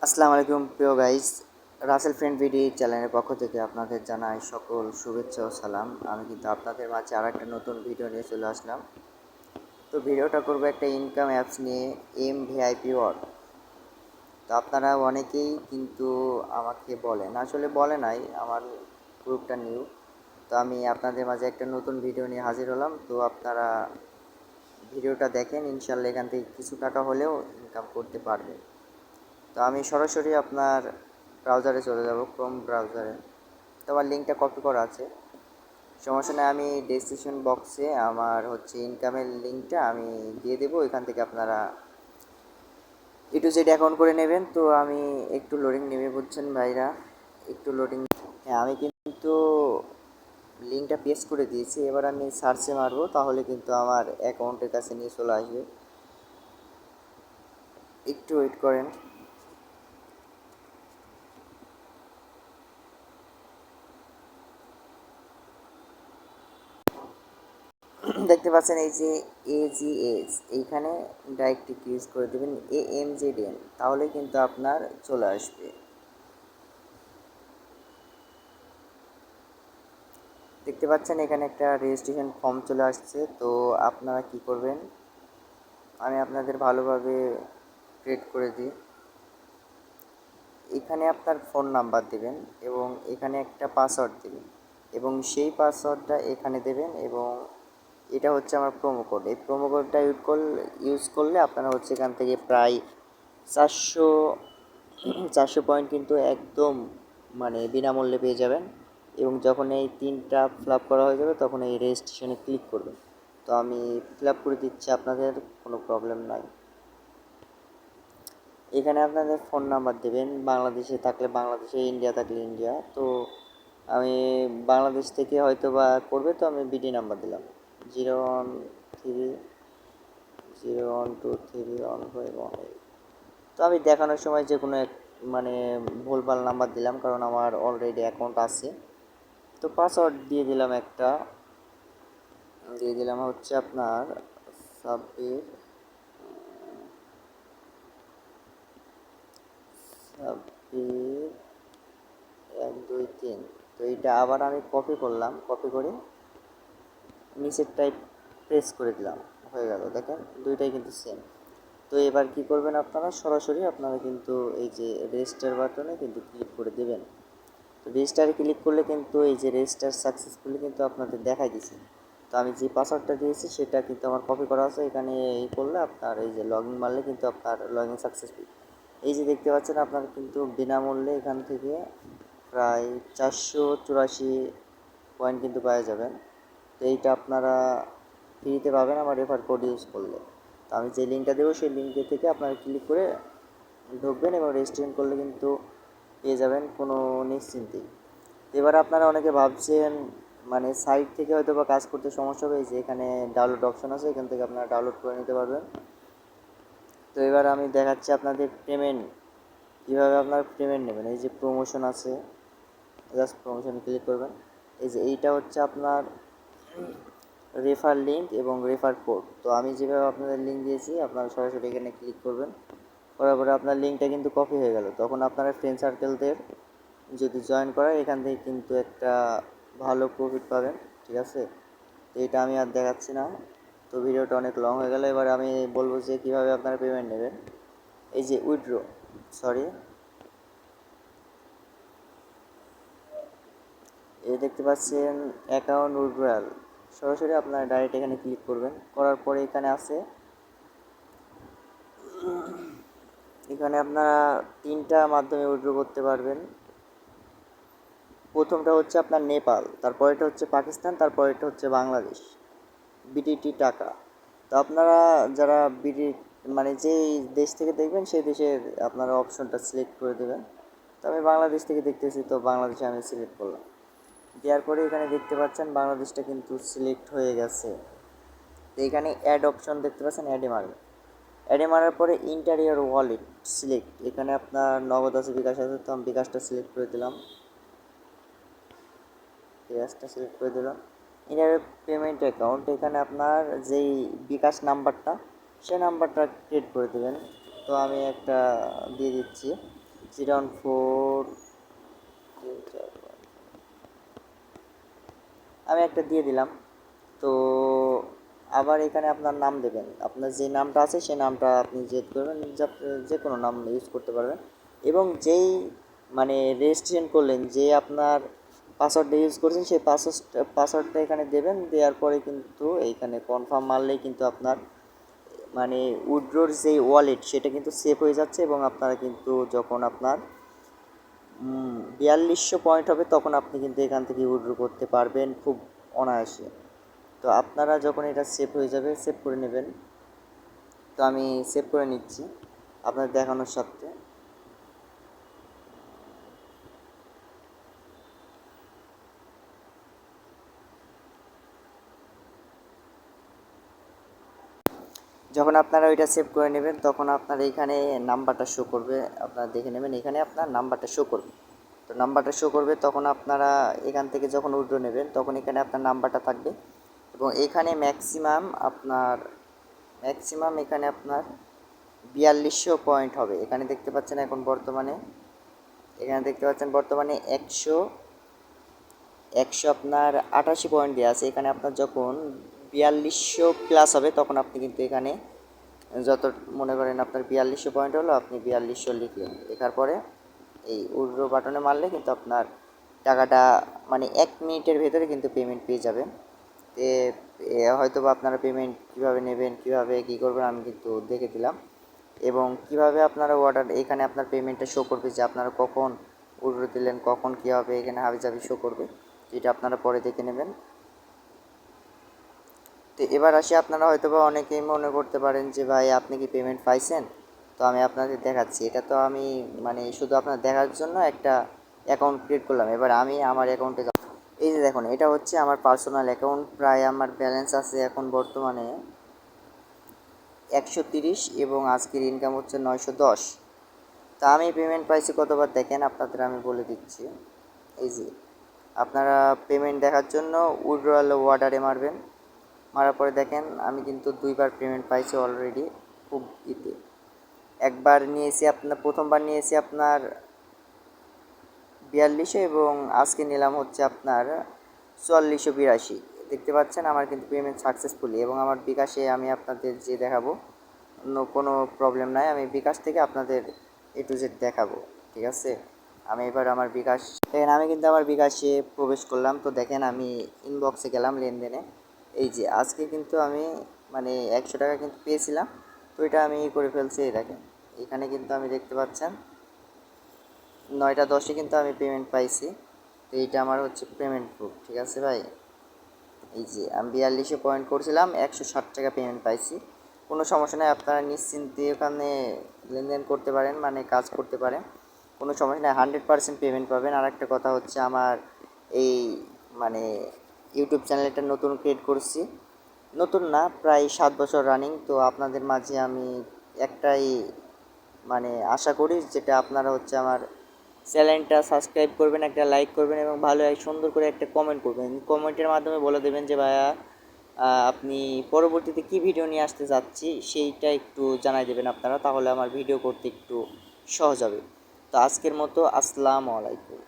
আসসালামু আলাইকুম প্রিয় গাইস, রাসেল ফ্রেন্ড ভিডি চ্যানেলের পক্ষ থেকে আপনাদের জানাই সকল শুভেচ্ছা ও সালাম। আমি কিন্তু আপনাদের মাঝে আর একটা নতুন ভিডিও নিয়ে চলে আসলাম। তো ভিডিওটা করবো একটা ইনকাম অ্যাপস নিয়ে, এমভিআইপি ওয়ার্ক। তো আপনারা অনেকেই কিন্তু আমাকে বলেন, আসলে বলে নাই, আমার গ্রুপটা নিউ। তো আমি আপনাদের মাঝে একটা নতুন ভিডিও নিয়ে হাজির হলাম। তো আপনারা ভিডিওটা দেখেন, ইনশাল্লাহ এখান থেকে কিছু টাকা হলেও ইনকাম করতে পারবেন। তো আমি সরাসরি আপনার ব্রাউজারে চলে যাব, ক্রোম ব্রাউজারে। তো আমার লিঙ্কটা কপি করা আছে, সমস্যা নেই। আমি ডেসক্রিপশন বক্সে আমার ইনকামের লিঙ্কটা আমি দিয়ে দেবো, এখান থেকে আপনারা A to Z অ্যাকাউন্ট করে নেবেন। তো আমি একটু লোডিং নেবে, বুঝছেন ভাইরা, একটু লোডিং। হ্যাঁ, আমি কিন্তু লিঙ্কটা পেস্ট করে দিয়েছি। এবার আমি সার্চে মারবো, তাহলে কিন্তু আমার অ্যাকাউন্টের কাছে নিয়ে চলে আসবে। একটু ওয়েট করেন। দেখতে পাচ্ছেন এই যে AGS, এইখানে ডাইরেক্ট ক্লিক করে দেবেন AMZN, তাহলে কিন্তু আপনার চলে আসবে। দেখতে পাচ্ছেন এখানে একটা রেজিস্ট্রেশন ফর্ম চলে আসছে। তো আপনারা কি করবেন, আমি আপনাদের ভালোভাবে ক্রিয়েট করে দিই। এখানে আপনার ফোন নাম্বার দেবেন এবং এখানে একটা পাসওয়ার্ড দেবেন এবং সেই পাসওয়ার্ডটা এখানে দেবেন। এবং এটা হচ্ছে আমার প্রোমো কোড। এই প্রোমো কোডটা ইউজ করলে আপনারা এখান থেকে প্রায় 400 400 পয়েন্ট কিন্তু একদম মানে বিনামূল্যে পেয়ে যাবেন। এবং যখন এই 3টা ফিল আপ করা হয়ে যাবে, তখন এই রেজিস্ট্রেশনে ক্লিক করবেন। তো আমি ফিল আপ করে দিচ্ছি, আপনাদের কোনো প্রবলেম নাই। এখানে আপনাদের ফোন নাম্বার দেবেন, বাংলাদেশে থাকলে বাংলাদেশে, ইন্ডিয়া থাকলে ইন্ডিয়া। তো আমি বাংলাদেশ থেকে হয়তো বা করবে, তো আমি বিডি নাম্বার দিলাম 01301231518। তো আমি দেখানোর সময় যে কোনো এক মানে ভুলভাল নাম্বার দিলাম, কারণ আমার অলরেডি অ্যাকাউন্ট আছে। তো পাসওয়ার্ড দিয়ে দিলাম, একটা দিয়ে দিলাম আপনার সাব্বির সাব্বির 1 2 3। তো এইটা আবার আমি কপি করলাম, কপি করে নিচের টাইপ প্রেস করে দিলাম, হয়ে গেল। দেখেন দুইটাই কিন্তু সেম। তো এবার কি করবেন, আপনারা সরাসরি আপনারা কিন্তু এই যে রেজিস্টার বাটনে কিন্তু ক্লিক করে দেবেন। তো রেজিস্টারে ক্লিক করলে কিন্তু এই যে রেজিস্টার সাকসেসফুলি কিন্তু আপনাদের দেখাই দিছে। তো আমি যে পাসওয়ার্ডটা দিয়েছি সেটা কিন্তু আমার কপি করা আছে। এখানে এই করলে আপনার এই যে লগ ইন মারলে কিন্তু আপনার লগ ইন সাকসেসফুল। এই যে দেখতে পাচ্ছেন, আপনারা কিন্তু বিনামূল্যে এখান থেকে প্রায় 484 পয়েন্ট কিন্তু পাওয়া যাবেন। তো এইটা আপনারা ফ্রিতে পাবেন আমার রেফার কোড ইউজ করলে। তো আমি যে লিঙ্কটা দেবো সেই লিঙ্কে থেকে আপনারা ক্লিক করে ঢুকবেন এবং রেজিস্ট্রেশন করলে কিন্তু পেয়ে যাবেন কোনো নিশ্চিন্তেই। তো এবার আপনারা অনেকে ভাবছেন মানে সাইট থেকে হয়তো বা কাজ করতে সমস্যা হবে, যে এখানে ডাউনলোড অপশন আছে, এখান থেকে আপনারা ডাউনলোড করে নিতে পারবেন। তো এবার আমি দেখাচ্ছি আপনাদের পেমেন্ট কীভাবে আপনারা পেমেন্ট নেবেন। এই যে প্রমোশন আছে, জাস্ট প্রমোশনে ক্লিক করবেন। এই যে এইটা আপনার রেফার লিঙ্ক এবং রেফার কোড। তো আমি যেভাবে আপনাদের লিঙ্ক দিয়েছি, আপনারা সরাসরি এখানে ক্লিক করবেন। করার পরে আপনার লিঙ্কটা কিন্তু কপি হয়ে গেল। তখন আপনারা ফ্রেন্ড সার্কেলদের যদি জয়েন করায়, এখান থেকে কিন্তু একটা ভালো প্রফিট পাবেন, ঠিক আছে। তো এটা আমি আর দেখাচ্ছি না, তো ভিডিওটা অনেক লং হয়ে গেল। এবার আমি বলবো যে কীভাবে আপনারা পেমেন্ট নেবেন। এই যে উইথড্র, সরি, এই দেখতে পাচ্ছেন অ্যাকাউন্ট উইথড্রয়াল। সরাসরি আপনারা ডাইরেক্ট এখানে ক্লিক করবেন। করার পরে এখানে আছে, এখানে আপনারা 3টা মাধ্যমে উইথড্র করতে পারবেন। প্রথমটা আপনার নেপাল, তারপরেটা পাকিস্তান, তারপরেটা বাংলাদেশ, বিডিটি টাকা। তো আপনারা যারা বিডি মানে যেই দেশ থেকে দেখবেন সেই দেশের আপনারা অপশনটা সিলেক্ট করে দেবেন। তো আমি বাংলাদেশ থেকে দেখতেছি, তো বাংলাদেশে আমি সিলেক্ট করলাম। দেওয়ার পরে এখানে দেখতে পাচ্ছেন বাংলাদেশটা কিন্তু সিলেক্ট হয়ে গেছে। তো এখানে অ্যাড অপশন দেখতে পাচ্ছেন, অ্যাডে মারবেন। অ্যাডে মারার পরে ইন্টারিয়ার ওয়ালেট সিলেক্ট, এখানে আপনার নগদ আছে, বিকাশ আছে, তো আমি বিকাশটা সিলেক্ট করে দিলাম। বিকাশটা সিলেক্ট করে দিলাম। ইনার পেমেন্ট অ্যাকাউন্ট, এখানে আপনার যেই বিকাশ নাম্বারটা সেই নাম্বারটা ক্রিয়েট করে দেবেন। তো আমি একটা দিয়ে দিচ্ছি। 014 আমি একটা দিয়ে দিলাম। তো আবার এখানে আপনার নাম দেবেন, আপনার যে নামটা আছে সেই নামটা আপনি জেদ করবেন, যে কোনো নাম ইউজ করতে পারবেন। এবং যেই মানে রেজিস্ট্রেশন করলেন, যে আপনার পাসওয়ার্ডটা ইউজ করছেন সেই পাসওয়ার্ডটা এখানে দেবেন। দেওয়ার পরে কিন্তু এইখানে কনফার্ম মারলেই কিন্তু আপনার মানে উইথড্রোর যে ওয়ালেট সেটা কিন্তু সেভ হয়ে যাচ্ছে, এবং আপনারা কিন্তু যখন আপনার 4200 পয়েন্ট হবে তখন আপনি কিন্তু এখান থেকে উইথড্র করতে পারবেন খুব অনায়াসে। তো আপনারা যখন এটা সেভ হয়ে যাবে সেভ করে নেবেন। তো আমি সেভ করে নিচ্ছি আপনার দেখানোর সাথে। যখন আপনারা ওইটা সেভ করে নেবেন তখন আপনার এইখানে নাম্বারটা শো করবে, আপনারা দেখে নেবেন এখানে আপনার নাম্বারটা শো করবে। তো নাম্বারটা শো করবে তখন আপনারা এখান থেকে যখন উইথড্র নেবেন তখন এখানে আপনার নাম্বারটা থাকবে, এবং এখানে ম্যাক্সিমাম এখানে আপনার 4200 পয়েন্ট হবে। এখানে দেখতে পাচ্ছেন এখন বর্তমানে, এখানে দেখতে পাচ্ছেন বর্তমানে 100 আপনার 88 পয়েন্ট দেওয়া আছে। এখানে আপনার যখন 4200 প্লাস হবে তখন আপনি কিন্তু এখানে যত মনে করেন আপনার 4200 পয়েন্ট হলো, আপনি 4200 লিখলেন, লেখার পরে এই উইথড্র বাটনে মারলে কিন্তু আপনার টাকাটা মানে 1 মিনিটের ভেতরে কিন্তু পেমেন্ট পেয়ে যাবেন। হয়তো বা আপনারা পেমেন্ট কীভাবে নেবেন, কীভাবে কী করবেন আমি কিন্তু দেখে দিলাম, এবং কিভাবে আপনারা অর্ডার এখানে আপনার পেমেন্টটা শো করবে যে আপনারা কখন উইথড্র দিলেন, কখন কী হবে এখানে হাবিজাবি শো করবে, যেটা আপনারা পরে দেখে নেবেন। তো এবার আসি, আপনারা হয়তো বা অনেকেই মনে করতে পারেন যে ভাই আপনি কি পেমেন্ট পাইছেন। তো আমি আপনাদের দেখাচ্ছি, এটা তো আমি মানে শুধু আপনার দেখার জন্য একটা অ্যাকাউন্ট ক্রিয়েট করলাম। এবার আমি আমার অ্যাকাউন্টে এই যে দেখুন এটা হচ্ছে আমার পার্সোনাল অ্যাকাউন্ট, প্রায় আমার ব্যালেন্স আছে এখন বর্তমানে 130, এবং আজকের ইনকাম হচ্ছে 910। তা আমি পেমেন্ট পাইছি কতবার দেখেন আপনাদের আমি বলে দিচ্ছি। এই যে আপনারা পেমেন্ট দেখার জন্য উইথড্রয়াল অর্ডারে মারবেন, মারার পরে দেখেন আমি কিন্তু 2বার পেমেন্ট পাইছি অলরেডি খুব ইতে। একবার নিয়েছি আপনার, প্রথমবার নিয়েছি আপনার 4200, এবং আজকে নিলাম হচ্ছে আপনার 4482। দেখতে পাচ্ছেন আমার কিন্তু পেমেন্ট সাকসেসফুলি, এবং আমার বিকাশে আমি আপনাদের যে দেখাবো কোনো প্রবলেম নাই, আমি বিকাশ থেকে আপনাদের A to Z দেখাবো, ঠিক আছে। আমি এবার আমার বিকাশ দেখেন, আমি কিন্তু আমার বিকাশে প্রবেশ করলাম। তো দেখেন আমি ইনবক্সে গেলাম লেনদেনে, এই যে আজকে কিন্তু আমি মানে 100 টাকা কিন্তু পেয়েছিলাম, তো এটা আমি করে ফেলছি। এই দেখেন এখানে কিন্তু আমি দেখতে পাচ্ছেন 9টা 10-এ কিন্তু আমি পেমেন্ট পাইছি। তো এইটা আমার হচ্ছে পেমেন্ট প্রুফ, ঠিক আছে ভাই। এই যে আমি 4200 পয়েন্ট করছিলাম, 160 টাকা পেমেন্ট পাইছি। কোনো সমস্যা নেই, আপনারা নিশ্চিন্তে ওখানে লেনদেন করতে পারেন, মানে কাজ করতে পারেন, কোনো সমস্যা নেই, 100% পেমেন্ট পাবেন। আর একটা কথা হচ্ছে আমার এই মানে ইউটিউব চ্যানেলটা নতুন ক্রিয়েট করছি, নতুন না প্রায় 7 বছর রানিং। তো আপনাদের মাঝে আমি একটাই মানে আশা করি, যেটা আপনারা হচ্ছে আমার চ্যানেলটা সাবস্ক্রাইব করবেন, একটা লাইক করবেন, এবং ভালো সুন্দর করে একটা কমেন্ট করবেন। কমেন্টের মাধ্যমে বলে দেবেন যে ভাইয়া আপনি পরবর্তীতে কী ভিডিও নিয়ে আসতে যাচ্ছি সেইটা একটু জানাই দেবেন আপনারা, তাহলে আমার ভিডিও করতে একটু সহজ হবে। তো আজকের মতো আসসালামু আলাইকুম।